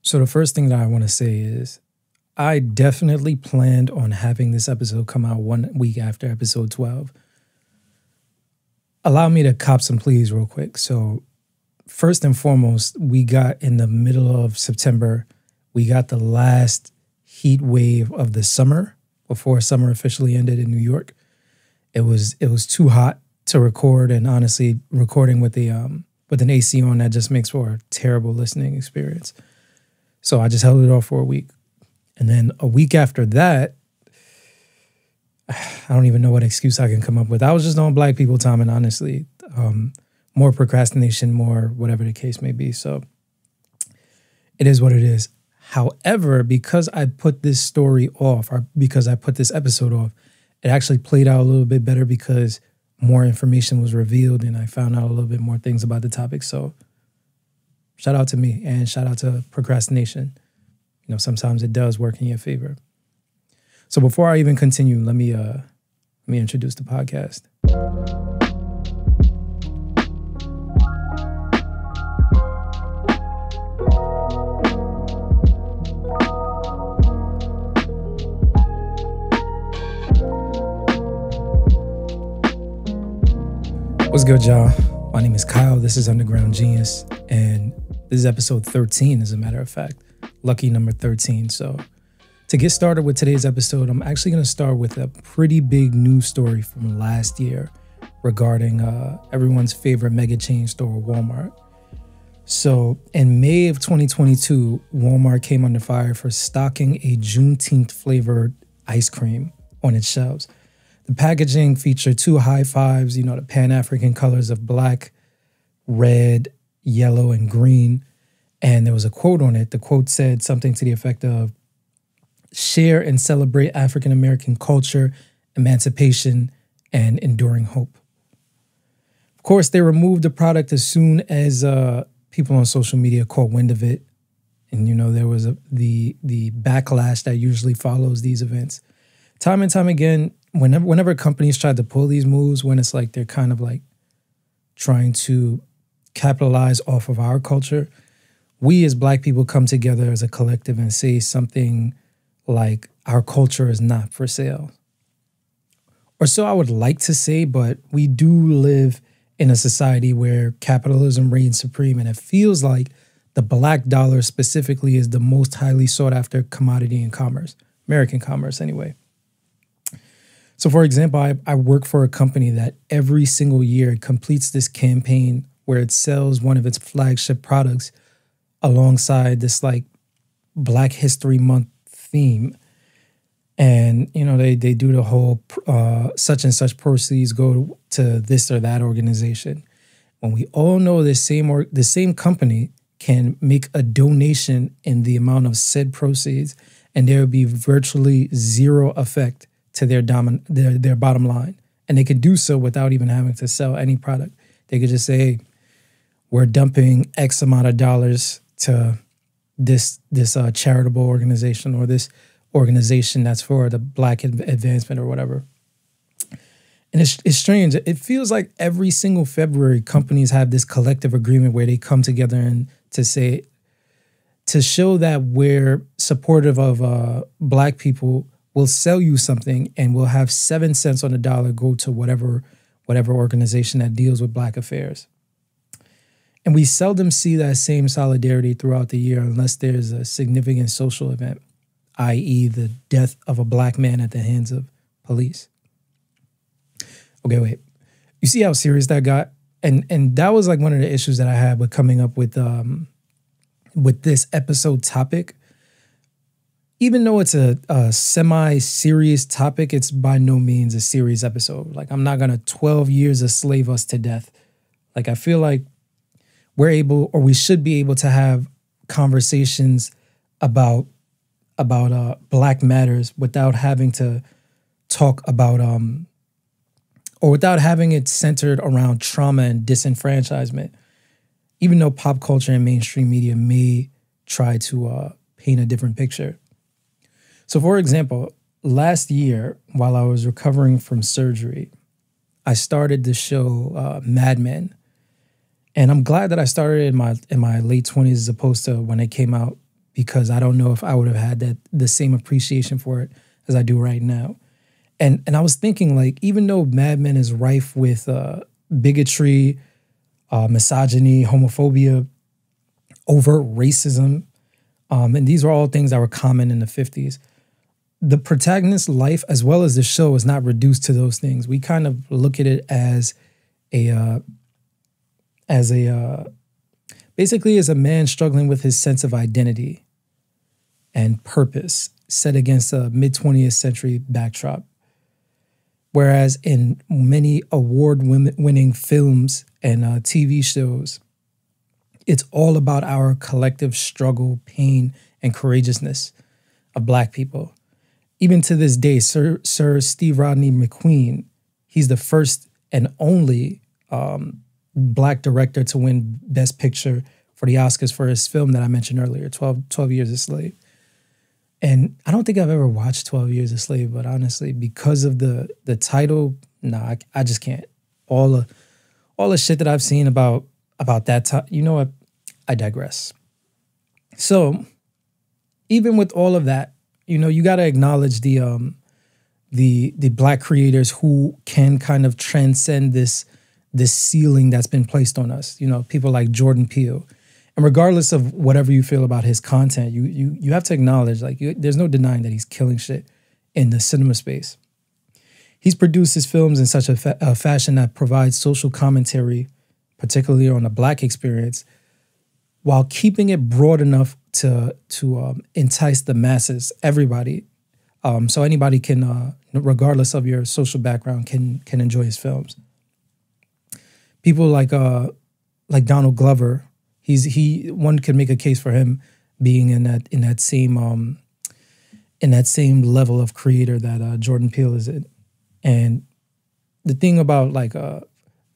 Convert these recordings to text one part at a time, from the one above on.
So the first thing that I want to say is I definitely planned on having this episode come out 1 week after episode 12. Allow me to cop some pleas real quick. So first and foremost, we got in the middle of September, we got the last heat wave of the summer before summer officially ended in New York. It was too hot to record, and honestly, recording with an AC on, that just makes for a terrible listening experience. So I just held it off for a week. And then a week after that, I don't even know what excuse I can come up with. I was just on Black people time, and honestly, more procrastination, more whatever the case may be. So it is what it is. However, because I put this story off, or because I put this episode off, it actually played out a little bit better because more information was revealed and I found out a little bit more things about the topic. So shout out to me and shout out to procrastination. You know, sometimes it does work in your favor. So before I even continue, let me introduce the podcast. What's good, y'all? My name is Kyle. This is Underground Genius, and this is episode 13, as a matter of fact. Lucky number 13. So to get started with today's episode, I'm actually going to start with a pretty big news story from last year regarding everyone's favorite mega chain store, Walmart. So in May of 2022, Walmart came under fire for stocking a Juneteenth flavored ice cream on its shelves. The packaging featured two high fives, you know, the Pan-African colors of black, red, yellow, and green. And there was a quote on it. The quote said something to the effect of, "Share and celebrate African-American culture, emancipation, and enduring hope." Of course, they removed the product as soon as people on social media caught wind of it. And, you know, there was the backlash that usually follows these events. Time and time again, whenever companies try to pull these moves, when it's like they're kind of like trying to capitalize off of our culture, we as Black people come together as a collective and say something like, our culture is not for sale. Or so I would like to say, but we do live in a society where capitalism reigns supreme, and it feels like the Black dollar specifically is the most highly sought after commodity in commerce, American commerce anyway. So for example, I work for a company that every single year completes this campaign where it sells one of its flagship products alongside this like Black History Month theme. And, you know, they do the whole such and such proceeds go to this or that organization. When we all know the same company can make a donation in the amount of said proceeds, and there would be virtually zero effect to their bottom line. And they could do so without even having to sell any product. They could just say, hey, we're dumping X amount of dollars to this charitable organization, or this organization that's for the Black advancement or whatever. And it's strange. It feels like every single February, companies have this collective agreement where they come together and to show that we're supportive of Black people, we'll sell you something and we'll have 7 cents on the dollar go to whatever organization that deals with Black affairs. And we seldom see that same solidarity throughout the year unless there's a significant social event, i.e. the death of a Black man at the hands of police. Okay, wait. You see how serious that got? And that was like one of the issues that I had with coming up with this episode topic. Even though it's a semi-serious topic, it's by no means a serious episode. Like, I'm not going to 12 years a slave us to death. Like, I feel like we're able, or we should be able, to have conversations about Black matters without having to talk about, or without having it centered around trauma and disenfranchisement, even though pop culture and mainstream media may try to paint a different picture. So for example, last year, while I was recovering from surgery, I started the show Mad Men. And I'm glad that I started in my late 20s as opposed to when it came out, because I don't know if I would have had the same appreciation for it as I do right now. And I was thinking, like, even though Mad Men is rife with bigotry, misogyny, homophobia, overt racism, and these are all things that were common in the 50s, the protagonist's life, as well as the show, is not reduced to those things. We kind of look at it as basically as a man struggling with his sense of identity and purpose set against a mid-20th century backdrop. Whereas in many award-winning films and TV shows, it's all about our collective struggle, pain, and courageousness of Black people. Even to this day, Sir Steve Rodney McQueen, he's the first and only Black director to win Best Picture for the Oscars for his film that I mentioned earlier, 12 Years a Slave. And I don't think I've ever watched 12 Years a Slave, but honestly, because of the title, nah, I just can't. All the shit that I've seen about that time, you know what? I digress. So, even with all of that, you know, you got to acknowledge the Black creators who can kind of transcend this ceiling that's been placed on us. You know, people like Jordan Peele. And regardless of whatever you feel about his content, you have to acknowledge, like, there's no denying that he's killing shit in the cinema space. He's produced his films in such a fashion that provides social commentary, particularly on the Black experience, while keeping it broad enough to entice the masses, everybody. So anybody can, regardless of your social background, can enjoy his films. People like Donald Glover. One could make a case for him being in that same level of creator that Jordan Peele is in. And the thing about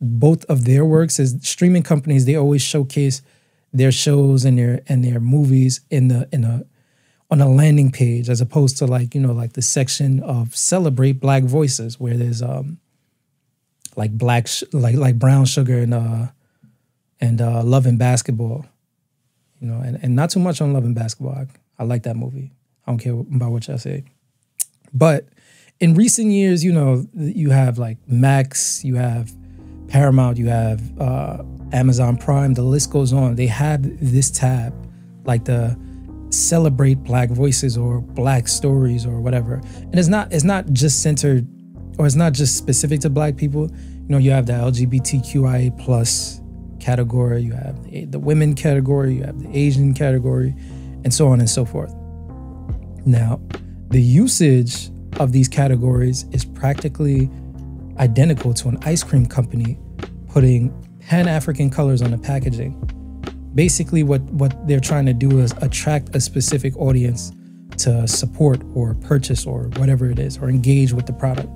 both of their works is streaming companies, they always showcase their shows and their movies on a landing page, as opposed to the section of celebrate Black voices, where there's like Brown Sugar and Love and Basketball, you know, and not too much on Love and Basketball. I like that movie. I don't care about what y'all say. But in recent years, you know, you have like Max, you have Paramount, you have Amazon Prime, the list goes on. They have this tab, like the celebrate Black voices or Black stories or whatever. And it's not just centered, or it's not just specific to Black people. You know, you have the LGBTQIA plus category, you have the women category, you have the Asian category, and so on and so forth. Now, the usage of these categories is practically identical to an ice cream company putting Pan-African colors on the packaging. Basically, what they're trying to do is attract a specific audience to support or purchase or whatever it is, or engage with the product.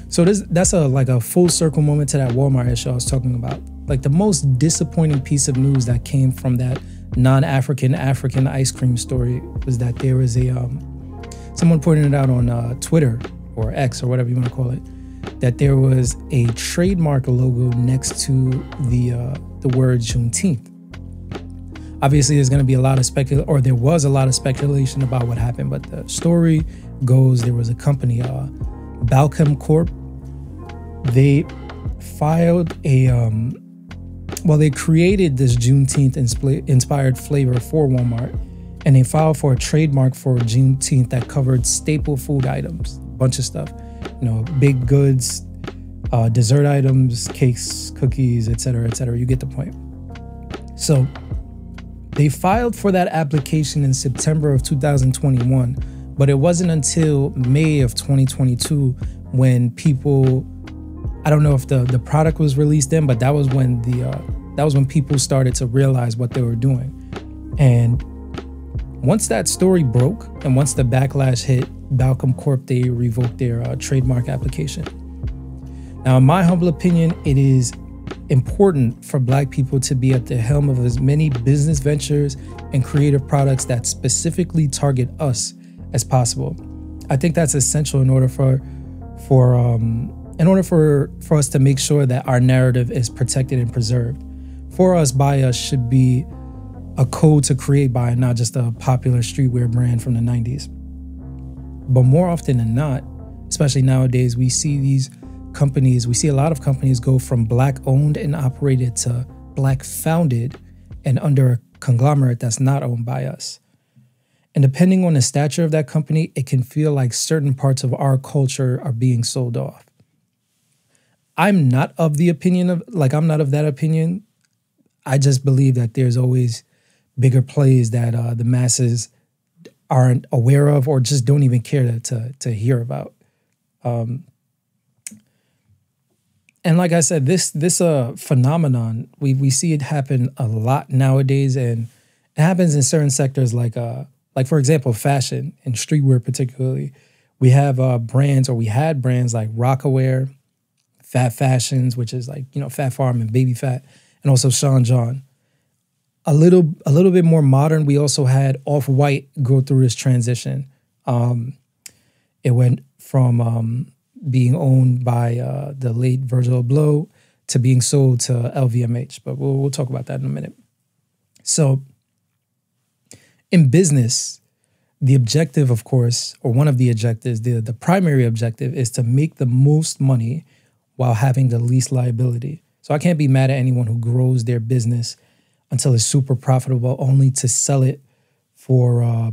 So that's a full circle moment to that Walmart issue I was talking about. Like, the most disappointing piece of news that came from that non-African ice cream story was that there was someone pointed it out on Twitter or X or whatever you want to call it, that there was a trademark logo next to the word Juneteenth. Obviously, there's going to be there was a lot of speculation about what happened, but the story goes there was a company, Balchem Corp. They filed they created this Juneteenth inspired flavor for Walmart, and they filed for a trademark for Juneteenth that covered staple food items, a bunch of stuff, you know, baked goods, dessert items, cakes, cookies, etc., etc. You get the point. So they filed for that application in September of 2021, but it wasn't until May of 2022 when people, I don't know if the product was released then, but that was when people started to realize what they were doing. And once that story broke and once the backlash hit, Balchem Corp, they revoked their trademark application. Now, in my humble opinion, it is important for Black people to be at the helm of as many business ventures and creative products that specifically target us as possible. I think that's essential in order for us to make sure that our narrative is protected and preserved. For us, by us should be a code to create by and not just a popular streetwear brand from the 90s. But more often than not, especially nowadays, we see a lot of companies go from Black owned and operated to Black founded and under a conglomerate that's not owned by us. And depending on the stature of that company, it can feel like certain parts of our culture are being sold off. I'm not of that opinion. I just believe that there's always bigger plays that the masses aren't aware of or just don't even care to hear about. And like I said, this phenomenon, we see it happen a lot nowadays, and it happens in certain sectors like for example, fashion and streetwear particularly. We have we had brands like Rockaware, Fat Fashions, which is like, Fat Farm and Baby Fat, and also Sean John. A little bit more modern, we also had Off-White go through this transition. It went from being owned by the late Virgil Abloh to being sold to LVMH, but we'll talk about that in a minute. So in business, the objective, of course, or one of the objectives, the primary objective is to make the most money while having the least liability. So I can't be mad at anyone who grows their business until it's super profitable only to sell it for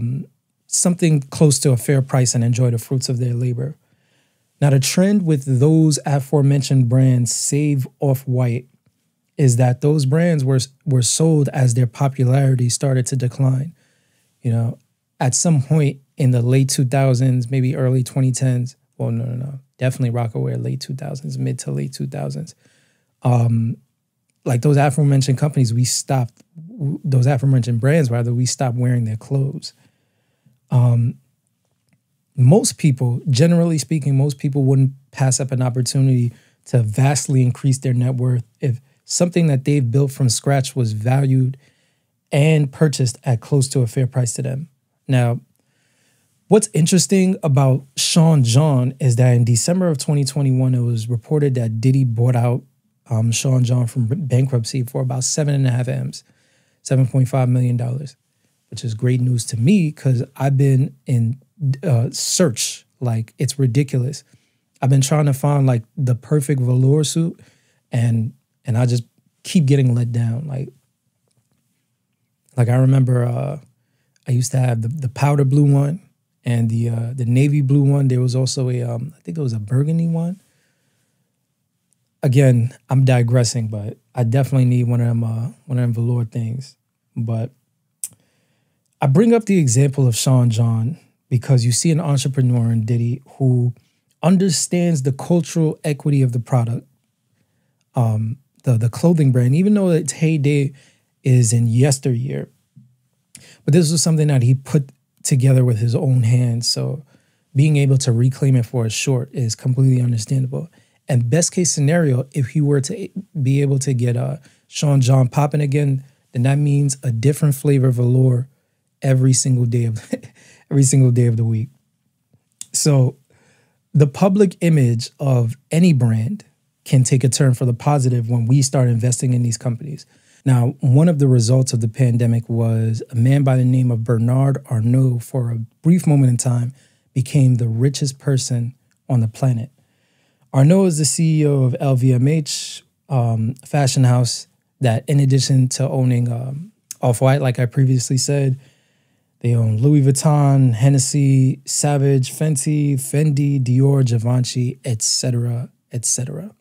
something close to a fair price and enjoy the fruits of their labor. Now, the trend with those aforementioned brands, save Off-White, is that those brands were sold as their popularity started to decline. At some point in the late 2000s, maybe early 2010s, well, no, definitely Rockaware, late 2000s, mid to late 2000s. Like those aforementioned companies, those aforementioned brands, we stopped wearing their clothes. Most people, generally speaking, wouldn't pass up an opportunity to vastly increase their net worth if something that they've built from scratch was valued and purchased at close to a fair price to them. Now, what's interesting about Sean John is that in December of 2021, it was reported that Diddy bought out Sean John from bankruptcy for about 7.5 M's, $7.5 million, which is great news to me because I've been in search, like it's ridiculous. I've been trying to find like the perfect velour suit and I just keep getting let down. Like I remember I used to have the powder blue one and the navy blue one. There was also I think it was a burgundy one. Again, I'm digressing, but I definitely need one of them velour things. But I bring up the example of Sean John because you see an entrepreneur in Diddy who understands the cultural equity of the product, the clothing brand, even though its heyday is in yesteryear. But this was something that he put together with his own hands. So being able to reclaim it for a short is completely understandable. And best case scenario, if he were to be able to get Sean John popping again, then that means a different flavor velour every single day of the week. So the public image of any brand can take a turn for the positive when we start investing in these companies. Now, one of the results of the pandemic was a man by the name of Bernard Arnault, for a brief moment in time, became the richest person on the planet. Arnault is the CEO of LVMH, fashion house that, in addition to owning Off-White, like I previously said, they own Louis Vuitton, Hennessy, Savage, Fenty, Fendi, Dior, Givenchy, etc., etc.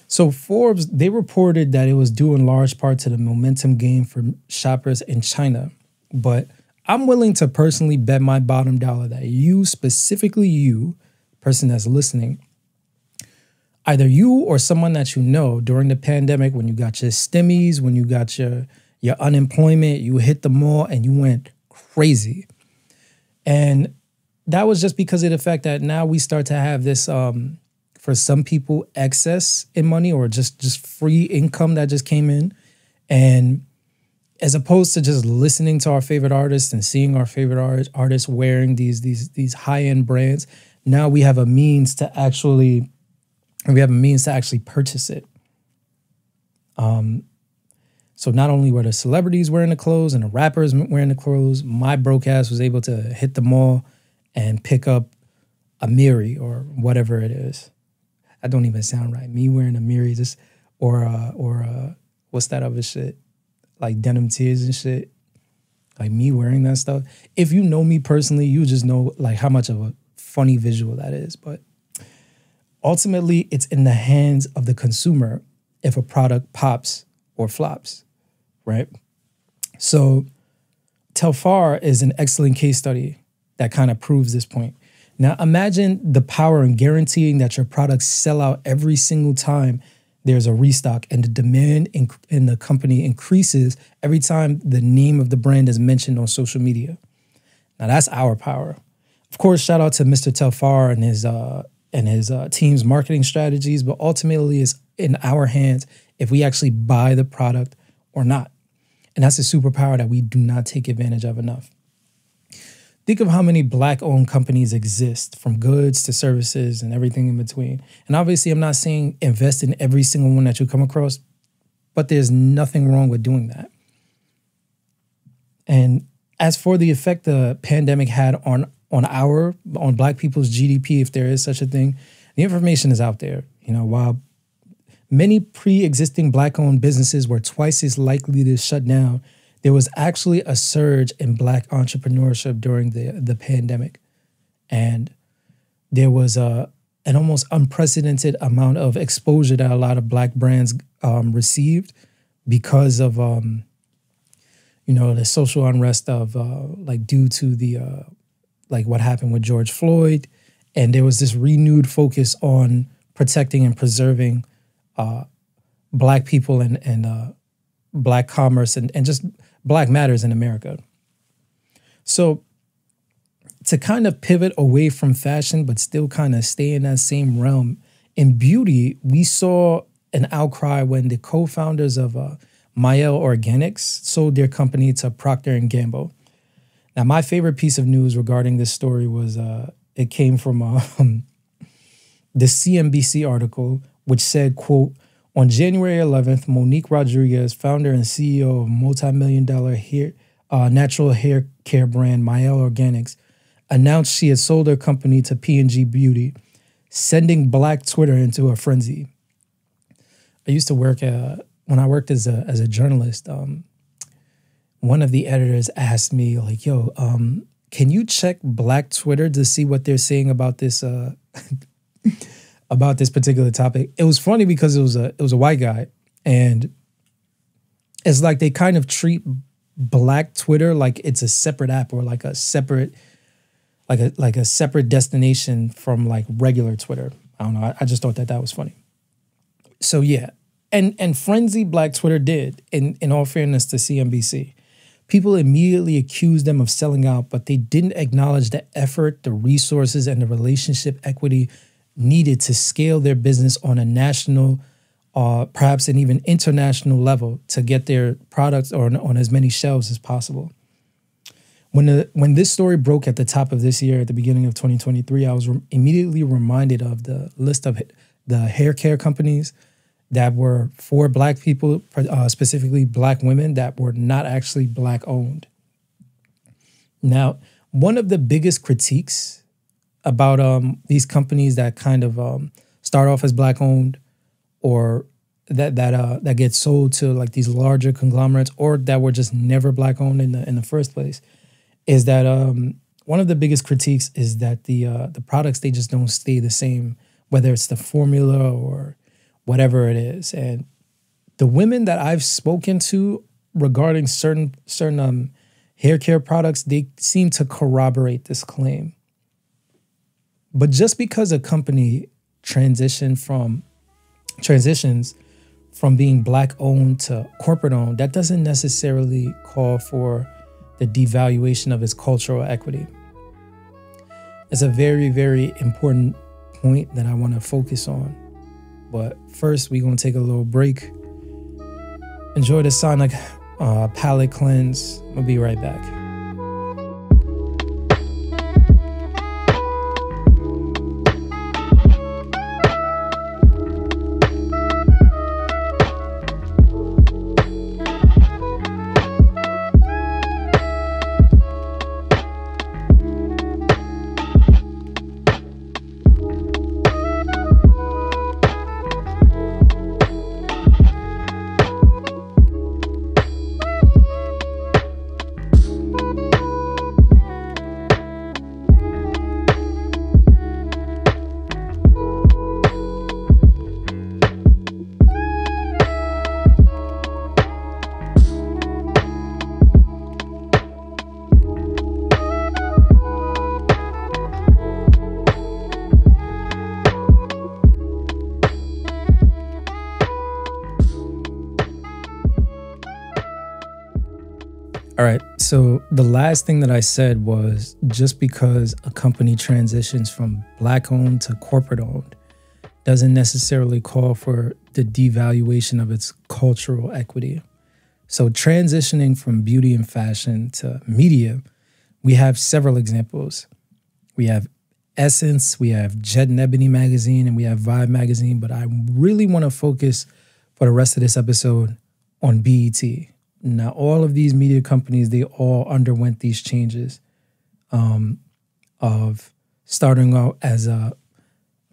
So Forbes, they reported that it was due in large part to the momentum gain for shoppers in China. But I'm willing to personally bet my bottom dollar that you, specifically you, person that's listening, either you or someone that you know during the pandemic, when you got your stimmies, when you got your unemployment, you hit the mall and you went crazy. And that was just because of the fact that now we start to have this, for some people, excess in money or just free income that just came in. And as opposed to just listening to our favorite artists and seeing our favorite artists wearing these high-end brands, now we have a means to actually purchase it. So not only were the celebrities wearing the clothes and the rappers wearing the clothes, my broke ass was able to hit the mall and pick up a Miri or whatever it is. That don't even sound right. Me wearing a Miri, just or what's that other shit? Like denim tears and shit. Like me wearing that stuff. If you know me personally, you just know like how much of a funny visual that is. But ultimately, it's in the hands of the consumer if a product pops or flops, right? So Telfar is an excellent case study that kind of proves this point. Now imagine the power in guaranteeing that your products sell out every single time there's a restock, and the demand in the company increases every time the name of the brand is mentioned on social media. Now that's our power. Of course, shout out to Mr. Telfar and his team's marketing strategies, but ultimately it's in our hands if we actually buy the product or not. And that's a superpower that we do not take advantage of enough. Think of how many Black-owned companies exist, from goods to services and everything in between. And obviously, I'm not saying invest in every single one that you come across, but there's nothing wrong with doing that. And as for the effect the pandemic had on Black people's GDP, if there is such a thing, the information is out there. You know, while many pre-existing Black-owned businesses were twice as likely to shut down, there was actually a surge in Black entrepreneurship during the pandemic. And there was an almost unprecedented amount of exposure that a lot of Black brands received because of, the social unrest of due to the, what happened with George Floyd. And there was this renewed focus on protecting and preserving Black people and Black commerce and just Black matters in America. So to kind of pivot away from fashion, but still kind of stay in that same realm, in beauty, we saw an outcry when the co-founders of Mielle Organics sold their company to Procter & Gamble. Now, my favorite piece of news regarding this story was it came from the CNBC article, which said, quote, on January 11th, Monique Rodriguez, founder and CEO of multi-million-dollar natural hair care brand Mielle Organics, announced she had sold her company to P&G Beauty, sending Black Twitter into a frenzy. I used to work when I worked as a journalist. One of the editors asked me, like, "Yo, can you check Black Twitter to see what they're saying about this?" About this particular topic. It was funny because it was a white guy, and it's like they kind of treat Black Twitter like it's a separate app or like a separate destination from like regular Twitter. I don't know. I just thought that was funny. So yeah, and frenzy Black Twitter did. In all fairness to CNBC, people immediately accused them of selling out, but they didn't acknowledge the effort, the resources, and the relationship equity needed to scale their business on a national, perhaps an even international level to get their products on as many shelves as possible. When this story broke at the top of this year, at the beginning of 2023, I was immediately reminded of the list of the hair care companies that were for Black people, specifically Black women, that were not actually Black owned. Now, one of the biggest critiques about these companies that kind of start off as Black owned, or that get sold to like these larger conglomerates, or that were just never Black owned in the first place, is that one of the biggest critiques is that the products, they just don't stay the same, whether it's the formula or whatever it is. And the women that I've spoken to regarding certain hair care products, they seem to corroborate this claim. But just because a company transitions from being Black owned to corporate owned, that doesn't necessarily call for the devaluation of its cultural equity. It's a very, very important point that I want to focus on. But first, we're going to take a little break. Enjoy the sonic palette cleanse. I'll be right back. So the last thing that I said was just because a company transitions from Black owned to corporate owned doesn't necessarily call for the devaluation of its cultural equity. So transitioning from beauty and fashion to media, we have several examples. We have Essence, we have Jet and Ebony magazine, and we have Vibe magazine, but I really want to focus for the rest of this episode on BET. Now, all of these media companies, they all underwent these changes of starting out as a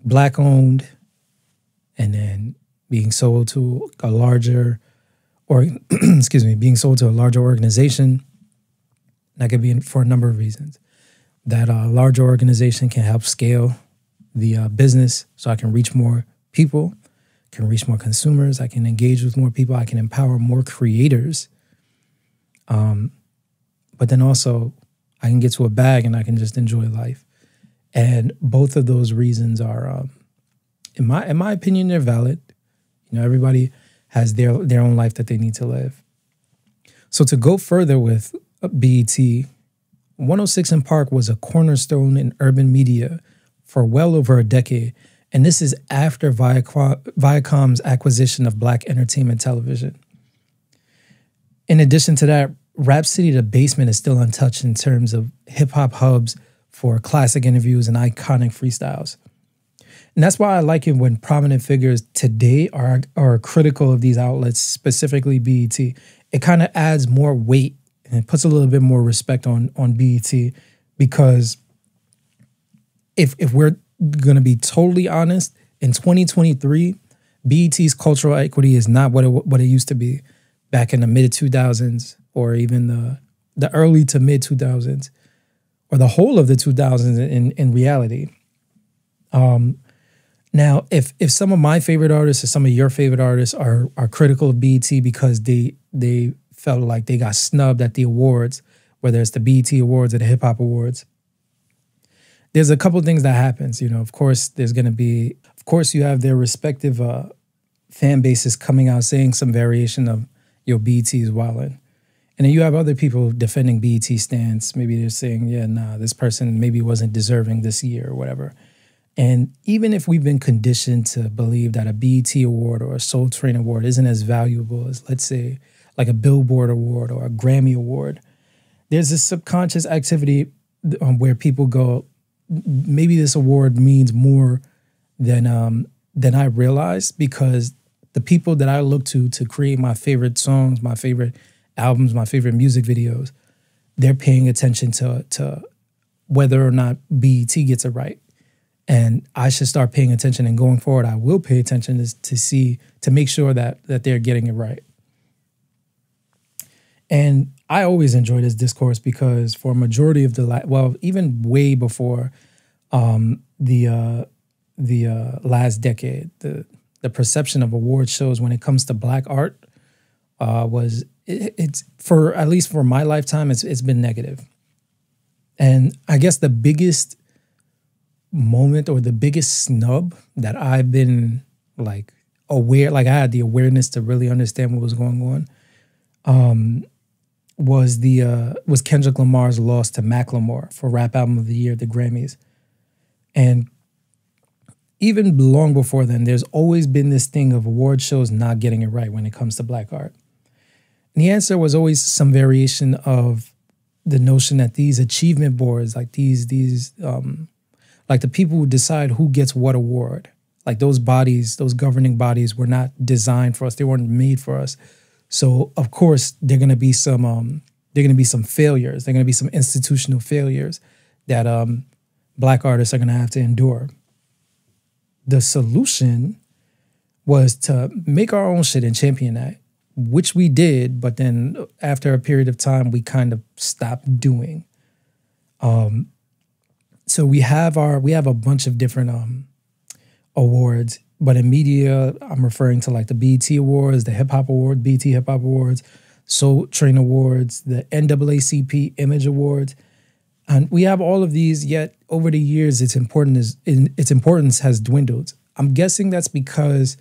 Black owned and then being sold to a larger, or being sold to a larger organization. That could be for a number of reasons. That larger organization can help scale the business so I can reach more people, can reach more consumers, I can engage with more people, I can empower more creators. But then also I can get to a bag and I can just enjoy life. And both of those reasons are, in my opinion, they're valid. You know, everybody has their own life that they need to live. So to go further with BET, 106 & Park was a cornerstone in urban media for well over a decade. And this is after Viacom's acquisition of Black Entertainment Television. In addition to that, Rap City The Basement is still untouched in terms of hip-hop hubs for classic interviews and iconic freestyles. And that's why I like it when prominent figures today are critical of these outlets, specifically BET. It kind of adds more weight and it puts a little bit more respect on BET, because if we're going to be totally honest, in 2023, BET's cultural equity is not what it used to be back in the mid-2000s or even the early to mid-2000s or the whole of the 2000s in reality. Now, if some of my favorite artists or some of your favorite artists are critical of BET because they felt like they got snubbed at the awards, whether it's the BET Awards or the Hip Hop Awards, there's a couple things that happens. You know, of course, you have their respective fan bases coming out saying some variation of, yo, BET is wildin'. And then you have other people defending BET stance. Maybe they're saying, yeah, nah, this person maybe wasn't deserving this year or whatever. And even if we've been conditioned to believe that a BET award or a Soul Train award isn't as valuable as, let's say, like a Billboard award or a Grammy award, there's this subconscious activity where people go, maybe this award means more than I realize, because the people that I look to create my favorite songs, my favorite albums, my favorite music videos, they're paying attention to whether or not BET gets it right. And I should start paying attention, and going forward, I will pay attention to make sure that they're getting it right. And I always enjoy this discourse because for a majority of even way before the last decade, the perception of award shows when it comes to Black art it's for, at least for my lifetime, it's been negative. And I guess the biggest moment or the biggest snub that I've been like aware, like I had the awareness to really understand what was going on, was Kendrick Lamar's loss to Macklemore for Rap Album of the Year at the Grammys. And even long before then, there's always been this thing of award shows not getting it right when it comes to Black art. And the answer was always some variation of the notion that these achievement boards, like these like the people who decide who gets what award, like those bodies, those governing bodies were not designed for us. They weren't made for us. So of course there are going to be some failures. There are going to be some institutional failures that Black artists are going to have to endure. The solution was to make our own shit and champion that, which we did, but then after a period of time, we kind of stopped doing. So we have a bunch of different awards, but in media, I'm referring to like the BET Awards, the Hip Hop Award, BET Hip Hop Awards, Soul Train Awards, the NAACP Image Awards. And we have all of these, yet over the years, its importance has dwindled. I'm guessing that's because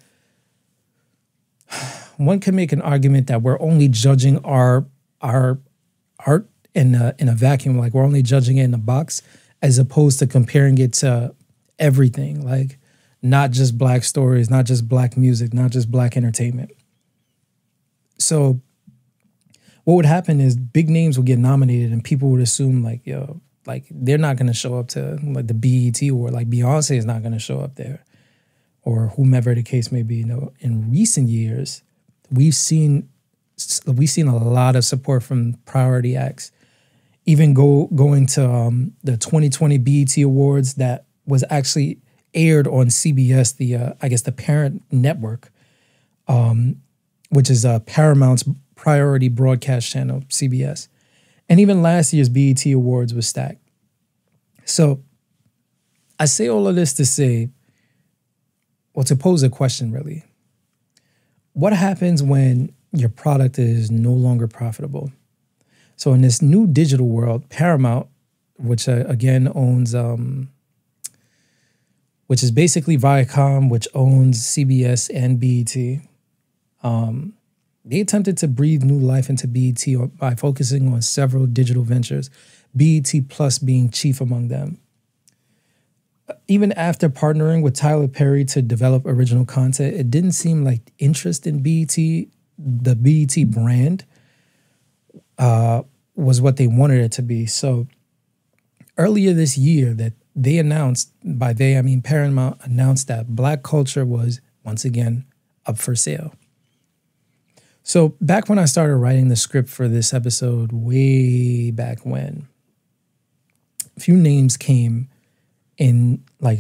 one can make an argument that we're only judging our art in a vacuum. Like we're only judging it in a box, as opposed to comparing it to everything. Like not just black stories, not just black music, not just black entertainment. So what would happen is big names would get nominated and people would assume like, yo, like they're not going to show up to like the BET Award, like Beyonce is not going to show up there, or whomever the case may be. You know, in recent years, we've seen a lot of support from priority acts, even going to the 2020 BET Awards that was actually aired on CBS, the I guess the parent network, which is Paramount's priority broadcast channel, CBS. And even last year's BET Awards was stacked. So I say all of this to say, well, to pose a question really. What happens when your product is no longer profitable? So in this new digital world, Paramount, which again owns, which is basically Viacom, which owns CBS and BET, they attempted to breathe new life into BET by focusing on several digital ventures, BET Plus being chief among them. Even after partnering with Tyler Perry to develop original content, it didn't seem like interest in BET, the BET brand, was what they wanted it to be. So earlier this year, that they announced, by they I mean Paramount, announced that Black culture was once again up for sale. So back when I started writing the script for this episode, way back when, a few names came in, like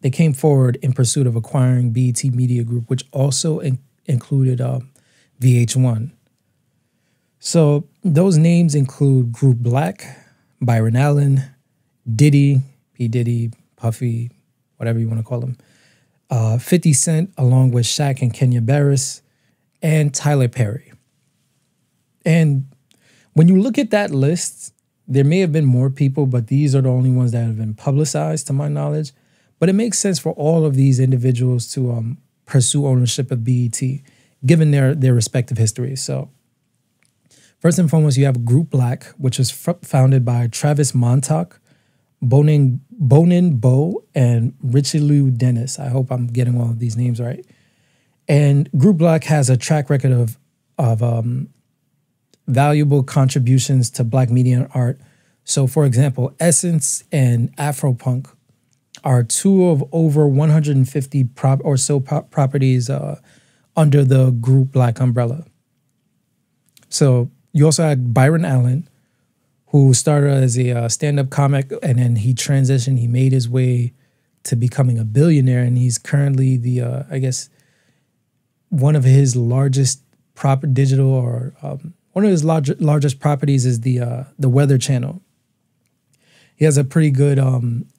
they came forward in pursuit of acquiring BET Media Group, which also included VH1. So those names include Group Black, Byron Allen, Diddy, P. Diddy, Puffy, whatever you want to call them, 50 Cent, along with Shaq and Kenya Barris, and Tyler Perry. And when you look at that list, there may have been more people, but these are the only ones that have been publicized to my knowledge. But it makes sense for all of these individuals to pursue ownership of BET, given their respective histories. So first and foremost, you have Group Black, which was founded by Travis Montauk, Bonin Bo, and Richelieu Dennis. I hope I'm getting all of these names right. And Group Black has a track record of valuable contributions to Black media and art. So, for example, Essence and Afropunk are two of over 150 properties under the Group Black umbrella. So you also had Byron Allen, who started as a stand-up comic, and then he transitioned. He made his way to becoming a billionaire, and he's currently the, I guess, one of his largest digital, or one of his largest properties is the Weather Channel. He has a pretty good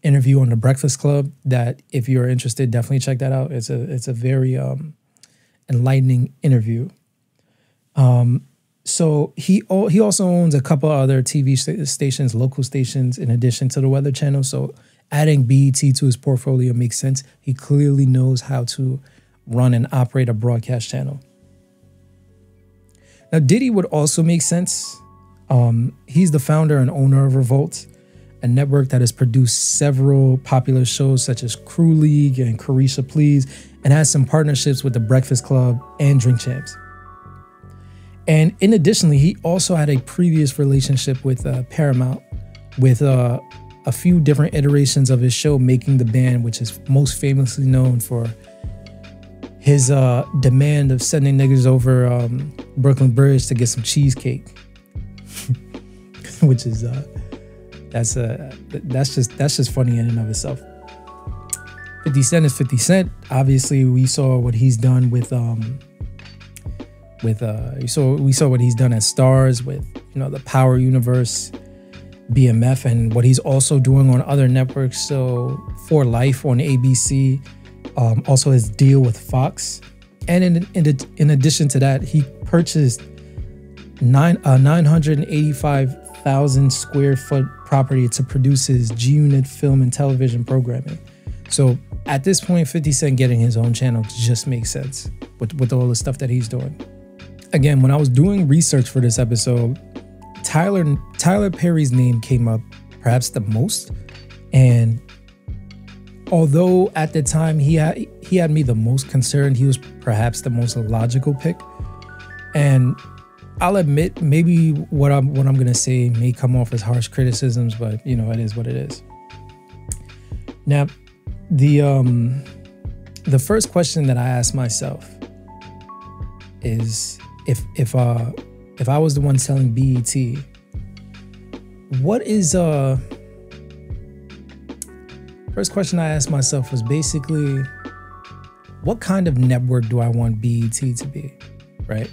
interview on The Breakfast Club that, if you're interested, definitely check that out. It's a very enlightening interview. So he also owns a couple other TV stations, local stations, in addition to the Weather Channel. So adding BET to his portfolio makes sense. He clearly knows how to run and operate a broadcast channel. Now, Diddy would also make sense. He's the founder and owner of Revolt, a network that has produced several popular shows such as Crew League and Carisha Please, and has some partnerships with The Breakfast Club and Drink Champs. And in additionally, he also had a previous relationship with Paramount, with a few different iterations of his show, Making the Band, which is most famously known for his demand of sending niggas over Brooklyn Bridge to get some cheesecake, which is that's just funny in and of itself. 50 Cent is 50 Cent. Obviously, we saw what he's done with we saw what he's done at Stars with, you know, the Power Universe, BMF, and what he's also doing on other networks. So For Life on ABC, also his deal with Fox, and in addition to that, he purchased 985,000 square foot property to produce his G-Unit film and television programming. So at this point, 50 Cent getting his own channel just makes sense with all the stuff that he's doing. Again, when I was doing research for this episode, Tyler Perry's name came up perhaps the most, and although at the time he had me the most concerned, he was perhaps the most logical pick. And I'll admit, maybe what I'm gonna say may come off as harsh criticisms, but you know, it is what it is. Now, the first question that I asked myself is, if I was the one selling BET, what is first question I asked myself was basically, what kind of network do I want BET to be, right?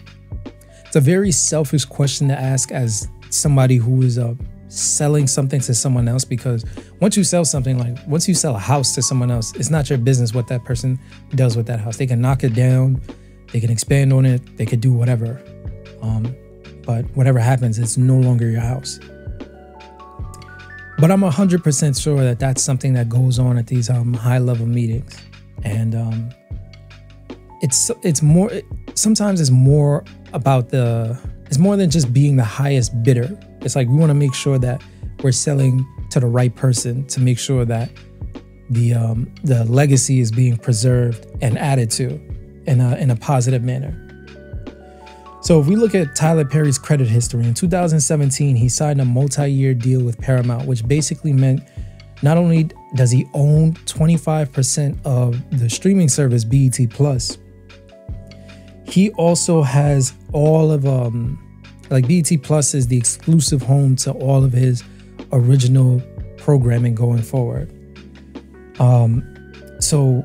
It's a very selfish question to ask as somebody who is selling something to someone else, because once you sell something, like once you sell a house to someone else, it's not your business what that person does with that house. They can knock it down, they can expand on it, they could do whatever. But whatever happens, it's no longer your house. But I'm 100% sure that that's something that goes on at these high-level meetings, and it's more. Sometimes it's more about it's more than just being the highest bidder. It's like we want to make sure that we're selling to the right person to make sure that the legacy is being preserved and added to in a positive manner. So if we look at Tyler Perry's credit history, in 2017, he signed a multi-year deal with Paramount, which basically meant not only does he own 25% of the streaming service BET Plus, he also has all of like BET Plus is the exclusive home to all of his original programming going forward. So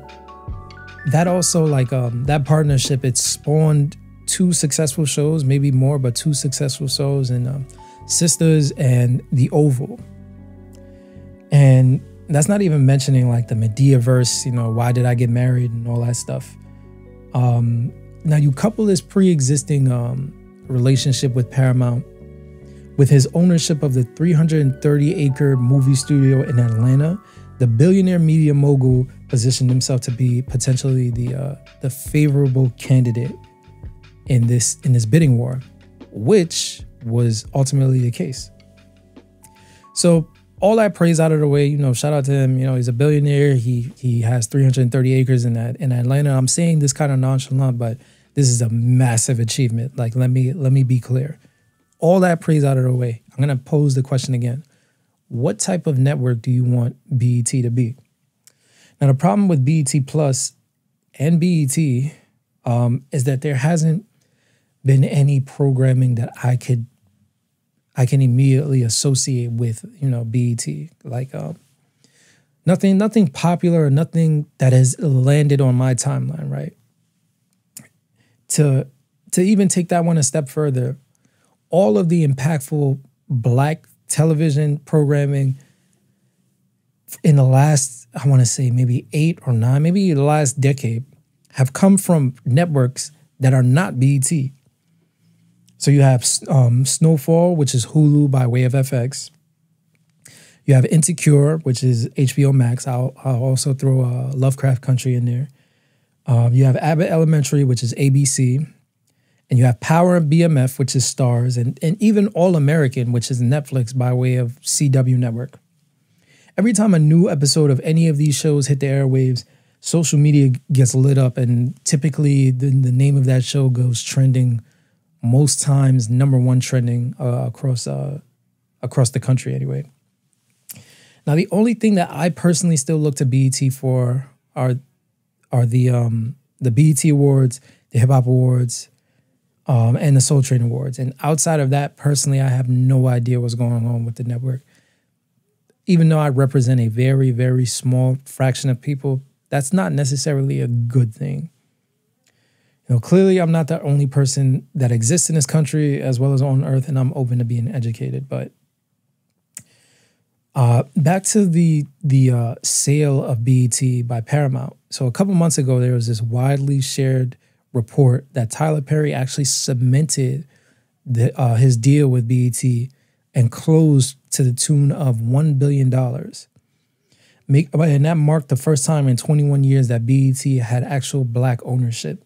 that also, like that partnership, it spawned 2 successful shows, maybe more, but 2 successful shows in Sisters and The Oval. And that's not even mentioning like the Medea-verse, you know, Why Did I Get Married and all that stuff. Now you couple this pre-existing relationship with Paramount with his ownership of the 330-acre movie studio in Atlanta, the billionaire media mogul positioned himself to be potentially the favorable candidate in this bidding war, which was ultimately the case. So all that praise out of the way, you know, shout out to him. You know, he's a billionaire. He has 330 acres in Atlanta. I'm saying this kind of nonchalant, but this is a massive achievement. Like, let me be clear. All that praise out of the way, I'm gonna pose the question again. What type of network do you want BET to be? Now, the problem with BET Plus and BET is that there hasn't been any programming that I can immediately associate with, you know, BET. Like nothing popular or nothing that has landed on my timeline, right? To even take that one a step further, all of the impactful Black television programming in the last, I want to say maybe 8 or 9, maybe the last decade, have come from networks that are not BET. So you have Snowfall, which is Hulu by way of FX. You have Insecure, which is HBO Max. I'll also throw Lovecraft Country in there. You have Abbott Elementary, which is ABC. And you have Power and BMF, which is Stars. And even All American, which is Netflix by way of CW Network. Every time a new episode of any of these shows hit the airwaves, social media gets lit up. And typically the name of that show goes trending, most times #1 trending across the country anyway. Now, the only thing that I personally still look to BET for are the BET Awards, the Hip Hop Awards, and the Soul Train Awards. And outside of that, personally, I have no idea what's going on with the network. Even though I represent a very, very small fraction of people, that's not necessarily a good thing. You know, clearly I'm not the only person that exists in this country as well as on earth, and I'm open to being educated. But back to the sale of BET by Paramount. So a couple months ago, there was this widely shared report that Tyler Perry actually cemented his deal with BET and closed to the tune of $1 billion. And that marked the first time in 21 years that BET had actual Black ownership.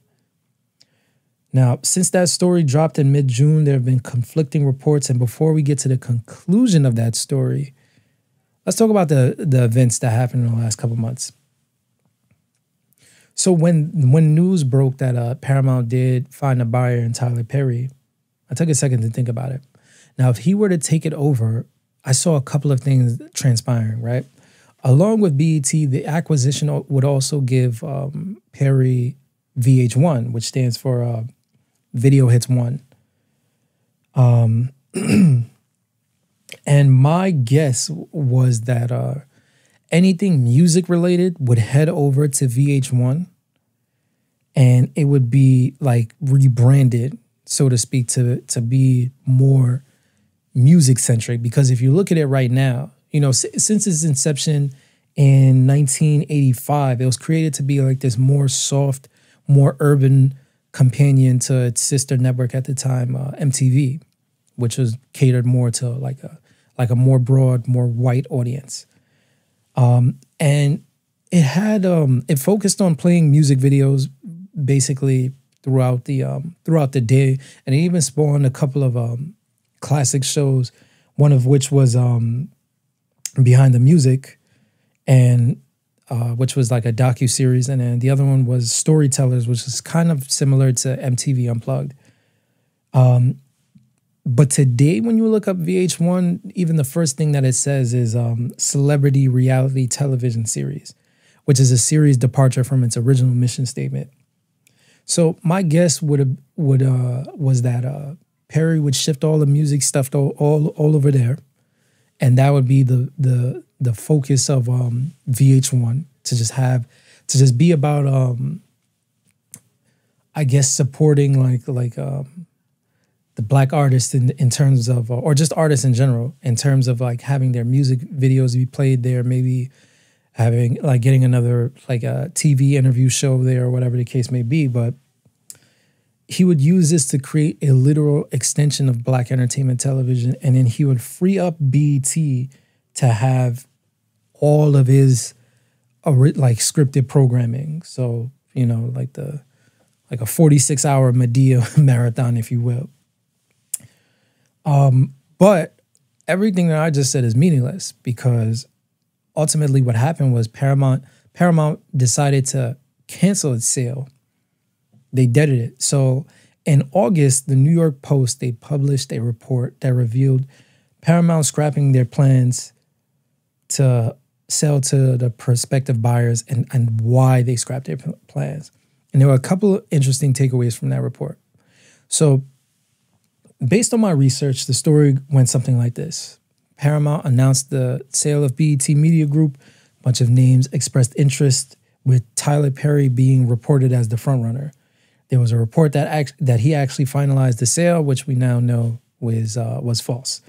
Now, since that story dropped in mid-June, there have been conflicting reports. And before we get to the conclusion of that story, let's talk about the events that happened in the last couple months. So when news broke that Paramount did find a buyer in Tyler Perry, I took a second to think about it. Now, if he were to take it over, I saw a couple of things transpiring, right? Along with BET, the acquisition would also give Perry VH1, which stands for Video Hits One. And my guess was that anything music related would head over to VH1 and it would be like rebranded, so to speak, to be more music centric. Because if you look at it right now, you know, since its inception in 1985, it was created to be like this more soft, more urban companion to its sister network at the time, MTV, which was catered more to like a more broad, more white audience. And it had it focused on playing music videos basically throughout the day, and it even spawned a couple of classic shows, one of which was Behind the Music, and which was like a docuseries, and then the other one was Storytellers, which is kind of similar to MTV Unplugged. But today, when you look up VH1, even the first thing that it says is Celebrity Reality Television Series, which is a series departure from its original mission statement. So my guess was that Perry would shift all the music stuff all over there, and that would be the focus of VH1 to just be about I guess supporting like the Black artists in terms of, or just artists in general, in terms of like having their music videos be played there, maybe having like getting another like a TV interview show there or whatever the case may be. But he would use this to create a literal extension of Black entertainment television, and then he would free up BET to have all of his like scripted programming. So, you know, like a 46-hour Madea marathon, if you will. But everything that I just said is meaningless, because ultimately what happened was Paramount decided to cancel its sale. They deaded it. So in August, the New York Post, they published a report that revealed Paramount scrapping their plans to sell to the prospective buyers and why they scrapped their plans. And there were a couple of interesting takeaways from that report. So based on my research, the story went something like this. Paramount announced the sale of BET Media Group. A bunch of names expressed interest, with Tyler Perry being reported as the frontrunner. There was a report that he actually finalized the sale, which we now know was false.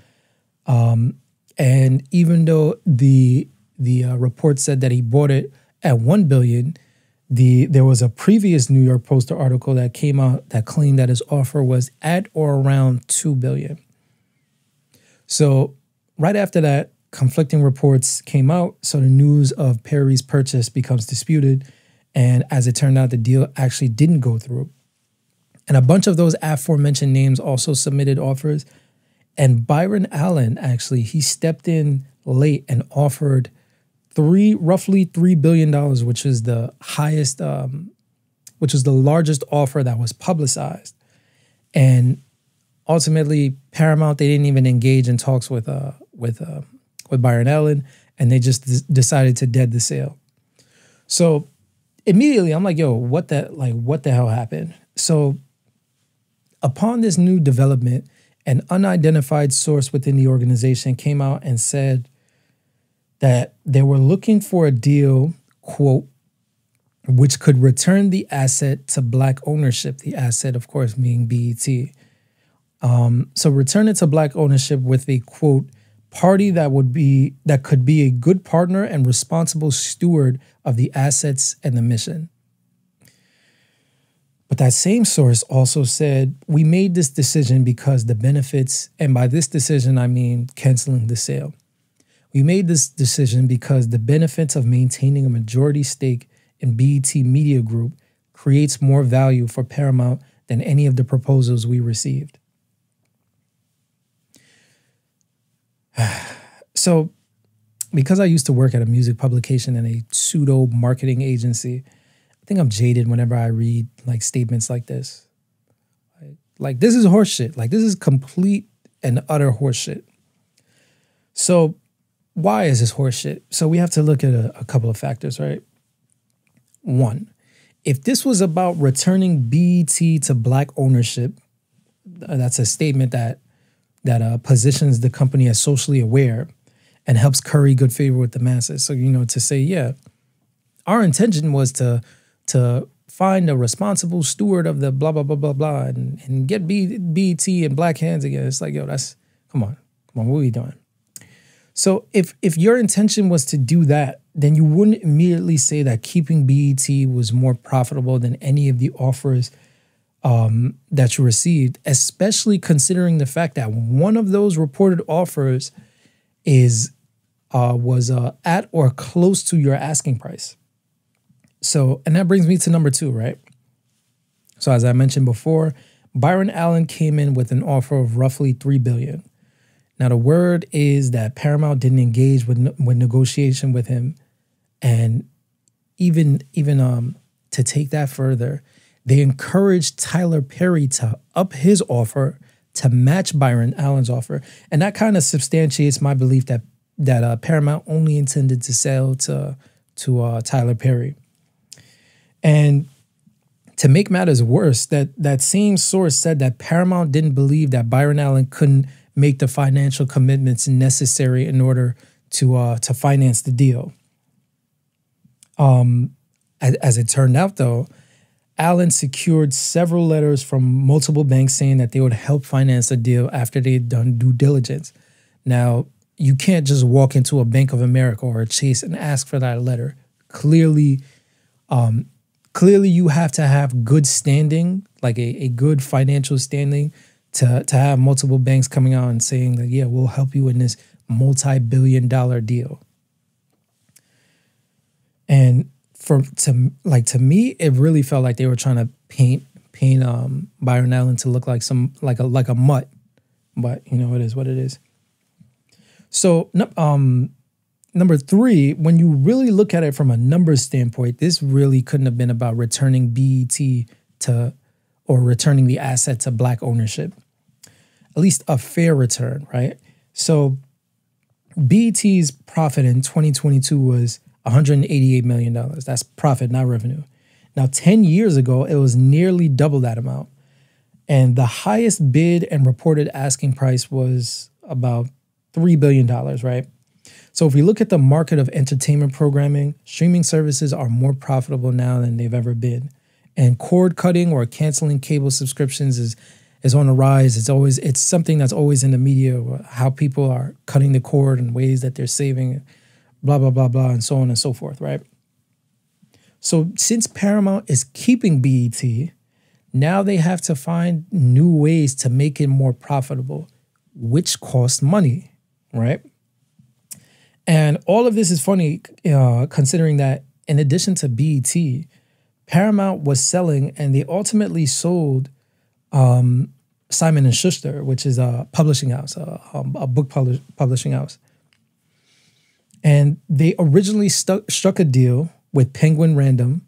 And even though the report said that he bought it at $1 billion, there was a previous New York Post article that came out that claimed that his offer was at or around $2 billion. So right after that, conflicting reports came out. So the news of Perry's purchase becomes disputed. And as it turned out, the deal actually didn't go through. And a bunch of those aforementioned names also submitted offers. And Byron Allen, actually, he stepped in late and offered roughly $3 billion, which is the highest, which was the largest offer that was publicized. And ultimately, Paramount, they didn't even engage in talks with Byron Allen, and they just decided to dead the sale. So immediately, I'm like, yo, what the hell happened? So upon this new development, an unidentified source within the organization came out and said that they were looking for a deal, quote, which could return the asset to Black ownership, the asset, of course, being BET. So return it to Black ownership with a, quote, party that could be a good partner and responsible steward of the assets and the mission. But that same source also said, we made this decision because the benefits, and by this decision, I mean canceling the sale. We made this decision because the benefits of maintaining a majority stake in BET Media Group creates more value for Paramount than any of the proposals we received. So, because I used to work at a music publication and a pseudo marketing agency, I think I'm jaded whenever I read like statements like this. Like, this is horseshit. Like, this is complete and utter horseshit. So why is this horseshit? So we have to look at a couple of factors, right? One, if this was about returning BET to Black ownership, that's a statement that positions the company as socially aware and helps curry good favor with the masses. So, to say, yeah, our intention was to find a responsible steward of the blah, blah, blah, blah, blah, and get BET in Black hands again. It's like, yo, come on, what are we doing? So if your intention was to do that, then you wouldn't immediately say that keeping BET was more profitable than any of the offers that you received, especially considering the fact that one of those reported offers was at or close to your asking price. So, and that brings me to number 2, right? So as I mentioned before, Byron Allen came in with an offer of roughly $3 billion. Now, the word is that Paramount didn't engage with negotiation with him. And even to take that further, they encouraged Tyler Perry to up his offer to match Byron Allen's offer. And that kind of substantiates my belief that Paramount only intended to sell to Tyler Perry. And to make matters worse, that same source said that Paramount didn't believe that Byron Allen couldn't make the financial commitments necessary in order to finance the deal. As it turned out, though, Allen secured several letters from multiple banks saying that they would help finance the deal after they'd done due diligence. Now, you can't just walk into a Bank of America or a Chase and ask for that letter. Clearly, you have to have good standing, like a good financial standing, to have multiple banks coming out and saying that, yeah, we'll help you in this multi-billion-dollar deal. And to me, it really felt like they were trying to paint Byron Allen to look like a mutt, but it is what it is. So number 3, when you really look at it from a numbers standpoint, this really couldn't have been about returning BET or returning the asset to Black ownership. At least a fair return, right? So BET's profit in 2022 was $188 million. That's profit, not revenue. Now, 10 years ago, it was nearly double that amount. And the highest bid and reported asking price was about $3 billion, right? So if we look at the market of entertainment programming, streaming services are more profitable now than they've ever been. And cord cutting or canceling cable subscriptions is on the rise. It's something that's always in the media, how people are cutting the cord in ways that they're saving, blah, blah, blah, blah, and so on and so forth, right? So since Paramount is keeping BET, now they have to find new ways to make it more profitable, which costs money, right? And all of this is funny considering that in addition to BET, Paramount was selling, and they ultimately sold Simon & Schuster, which is a publishing house, a book publishing house. And they originally struck a deal with Penguin Random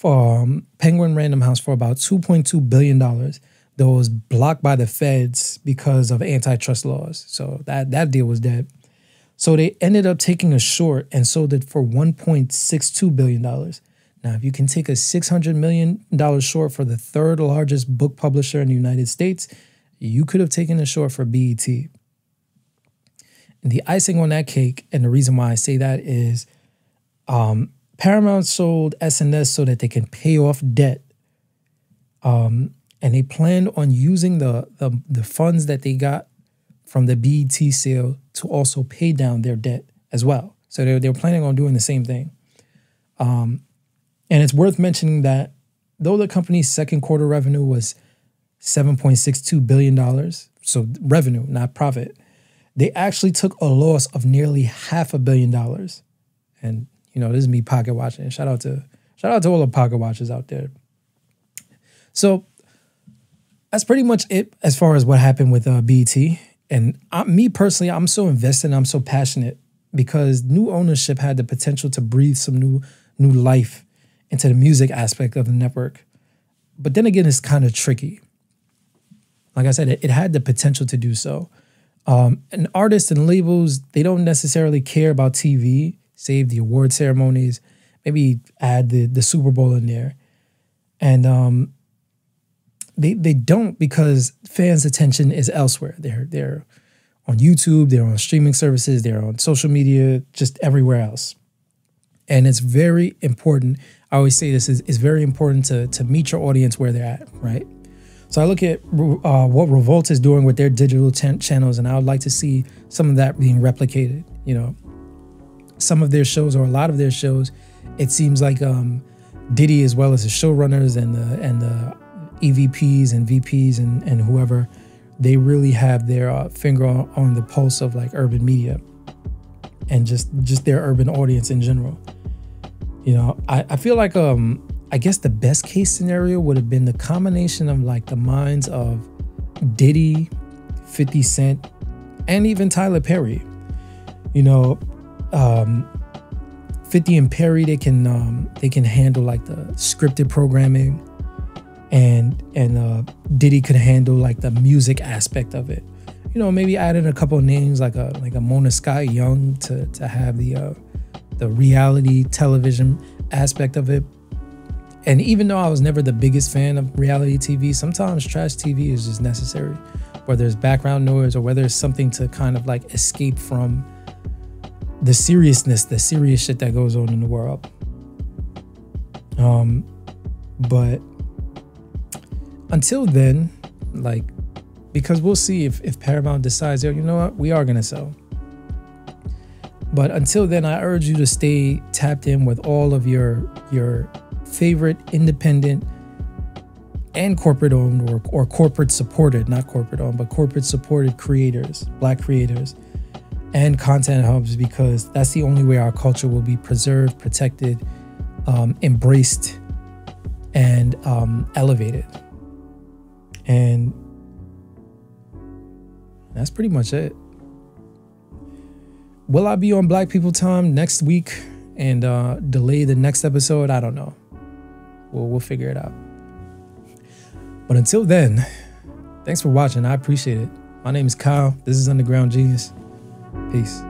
House for about $2.2 billion. That was blocked by the feds because of antitrust laws. So that deal was dead. So they ended up taking a short and sold it for $1.62 billion. Now, if you can take a $600 million short for the third largest book publisher in the United States, you could have taken a short for BET. And the icing on that cake, and the reason why I say that is Paramount sold SNS so that they can pay off debt. And they planned on using the funds that they got from the BET sale to also pay down their debt as well. So they were planning on doing the same thing. And it's worth mentioning that though the company's second quarter revenue was $7.62 billion, so revenue, not profit, they actually took a loss of nearly $500 million. And, this is me pocket watching. Shout out to all the pocket watchers out there. So that's pretty much it as far as what happened with BET. And me personally, I'm so invested and I'm so passionate because new ownership had the potential to breathe some new life into the music aspect of the network. But then again, it's kind of tricky. Like I said, it had the potential to do so. And artists and labels, they don't necessarily care about TV, save the award ceremonies, maybe add the Super Bowl in there. And they don't, because fans' attention is elsewhere. They're on YouTube, they're on streaming services, they're on social media, just everywhere else. And it's very important. I always say this is very important to meet your audience where they're at, right? So I look at what Revolt is doing with their digital channels, and I would like to see some of that being replicated. You know, some of their shows, or a lot of their shows, it seems like Diddy, as well as the showrunners and the EVPs and VPs and whoever, they really have their finger on the pulse of like urban media and just their urban audience in general. You know, I feel like I guess the best case scenario would have been the combination of like the minds of Diddy, 50 Cent, and even Tyler Perry. You know, 50 and Perry, they can handle like the scripted programming, and Diddy could handle like the music aspect of it. You know, maybe add in a couple of names like a Mona Scott Young to have the reality television aspect of it. And even though I was never the biggest fan of reality TV, sometimes trash TV is just necessary, whether it's background noise or whether it's something to kind of like escape from the seriousness, the serious shit that goes on in the world. But until then, like, because we'll see if Paramount decides, you know what, we are going to sell. But until then, I urge you to stay tapped in with all of your favorite independent and corporate owned or corporate supported, not corporate owned, but corporate supported creators, Black creators, and content hubs, because that's the only way our culture will be preserved, protected, embraced, and elevated. And that's pretty much it. Will I be on Black People Time next week and delay the next episode? I don't know. We'll figure it out. But until then, thanks for watching. I appreciate it. My name is Kyle. This is Underground Genius. Peace.